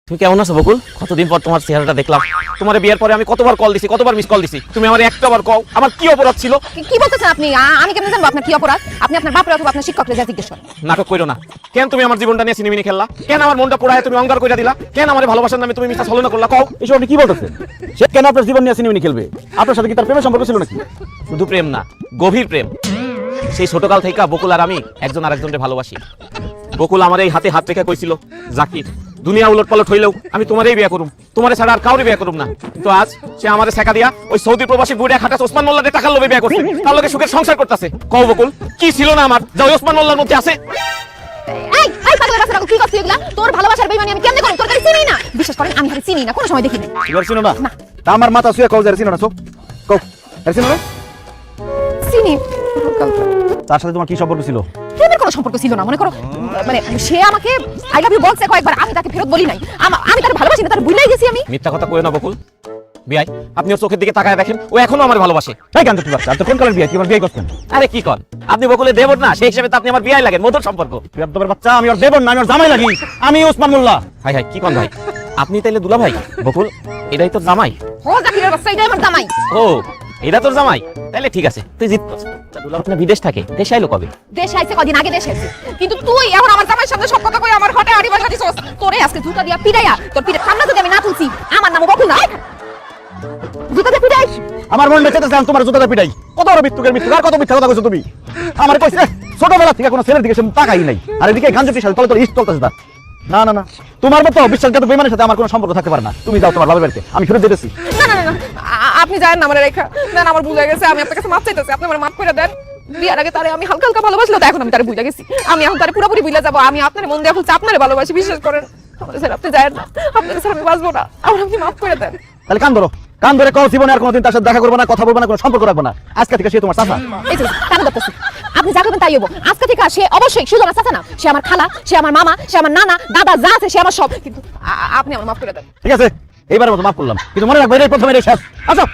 তুমি কেমন আছো বকুল? কতদিন পর তোমার চেহারাটা দেখলাম। তোমার বিয়ের পরে আমি কতবার কল দিছি, কতবার মিস কল দিছি, তুমি আমার একটাবার কও আমার কি অপরাধ ছিল? কি বলতেছেন আপনি? আমি কেমন জানবো আপনার কি অপরাধ? আপনি আপনার বাপরে অথবা আপনার শিক্ষকরে যা জিজ্ঞেস করেন। নাটক কইরো না। কেন তুমি আমার জীবনটা নিয়ে সিনেমিনি খেললা? কেন আমার মনটা পোড়ায় তুমি অঙ্গার কইরা দিলা? কেন আমার ভালোবাসার নামে তুমি মিথ্যা ছলনা করলা? কও। এসব আপনি কি বলতেছেন? সে কেন আপনার জীবন নিয়ে সিনেমিনি খেলবে? আপনার সাথে কি তার প্রেমের সম্পর্ক ছিল নাকি? শুধু প্রেম না, গভীর প্রেম। সেই ছোটকাল থেকে বকুল আর আমি একজন আরেকজনকে ভালোবাসি। বকুল আমার এই হাতে হাত রেখে কইছিল, জাকির দুনিয়া উলট পালট হইলেও আমি তোমারই বিয়ে করুম, তোমারে ছাড়া আর কাউরে বিয়ে করুম না। তো আজ সে আমারে শেখা দিয়া ওই সৌদি প্রবাসী বুড়া খাটাস ওসমান মোল্লাদের টাকার লোভে বিয়ে করছে, তার লগে সুখের সংসার করতেছে। কও বকুল, কি ছিল না আমার যা ওই ওসমান মোল্লার মধ্যে আছে? এই পাগলের বাচ্চারা কি করছিস এগুলা? তোর ভালোবাসার বেইমানি আমি কেমনে করি? তোর কাছে চিনি না। বিশ্বাস করেন আমি চিনি না, কোনো সময় দেখি না। এবার চিনো না? তা আমার মাথা শুয়ে কও যারে চিনো না? কও যারে চিনো না? চিনি। তার সাথে তোমার কি সম্পর্ক ছিল? প্রেমের কোনো সম্পর্ক ছিল না। মনে করো মানে সে আমাকে আই লাভ ইউ বলছে কয়েকবার, আমি তাকে ফেরত বলি নাই। আমি তাকে ভালোবাসি না, তার ভুলেই গেছি আমি। মিথ্যা কথা কইও না বকুল। বিয়াই, আপনি ওর চোখের দিকে তাকায় দেখেন, ও এখনো আমার ভালোবাসে। এই গান তো বাচ্চা, আর তো কোন কালের বিয়ে? কি আমার বিয়ে করছেন? আরে কি কন, আপনি বকুলের দেবর না, সেই হিসেবে তো আপনি আমার বিয়াই লাগেন, মধুর সম্পর্ক। তোমার বাচ্চা, আমি ওর দেবর না, আমি ওর জামাই লাগি। আমি ওসমান মোল্লা। হাই হাই, কি কন ভাই? আপনি তাইলে দুলা ভাই? বকুল, এটাই তোর জামাই? ও জাকিরের বাচ্চা, এটাই আমার জামাই। ও, এটা তোর জামাই? তাইলে ঠিক আছে, তুই জিতছিস। দুলা আপনার বিদেশ থাকে, দেশে আইলো কবে? দেশে আইছে কদিন আগে দেশে আইছে। কিন্তু তুই এখন আমার জামাইয়ের সামনে সব কথা কই আমার হটে আড়ি বসা দিছস। তোরে আজকে জুতা দিয়া পিড়াইয়া তোর পিঠে সামনে যদি আমি না তুলছি, আমার নাম বকুল না। জুতা দিয়া পিড়াই। আমার মন বেঁচে আছে, তোমার জুতাটা পিটাই। কত বড় মৃত্যুকের মৃত্যু, আর কত মিথ্যা কথা কইছো তুমি? আমার কইছে ছোটবেলা থেকে কোনো ছেলের দিকে সে তাকাই নাই, আর এদিকে গাঞ্জটির সাথে তলে তলে ইস্ট চলতেছে তার। না না না, তোমার মতো বিশ্বাসঘাতক বেইমানের সাথে আমার কোনো সম্পর্ক থাকতে পারে না। তুমি যাও তোমার বাবার বাড়িতে, আমি ফেরত দিতেছি। না না না, আপনি জানেন না আমার রেখা। না আমার ভুল হয়ে গেছে, আমি আপনার কাছে মাপ চাইতেছি, আপনি আমার মাফ করে দেন। বিয়ার আগে তারে আমি হালকা হালকা ভালোবাসলো, তো এখন আমি তারে ভুলে গেছি। আমি এখন তারে পুরোপুরি ভুলে যাবো। আমি আপনার মন দিয়ে বলছি, আপনারে ভালোবাসি, বিশ্বাস করেন। আমাদের স্যার আপনি জানেন না, আপনার স্যার আমি বাঁচবো না, আমার আপনি মাফ করে দেন। তাহলে কান ধরো, কান ধরে কও জীবনে আর কোনোদিন তার সাথে দেখা করবো না, কথা বলবো না, কোনো সম্পর্ক রাখবো না। আজকে থেকে সে তোমার চাচা। এই তো কান ধরতেছি, আপনি যা করবেন তাই হবো। আজকে থেকে সে অবশ্যই শুধু আমার চাচা না, সে আমার খালা, সে আমার মামা, সে আমার নানা, দাদা যা আছে সে আমার সব। কিন্তু আপনি আমার মাফ করে দেন। ঠিক আছে, এইবারের মতো মাফ করলাম, কিন্তু মনে রাখবো এটাই প্রথমে শেষ। আচ্ছা।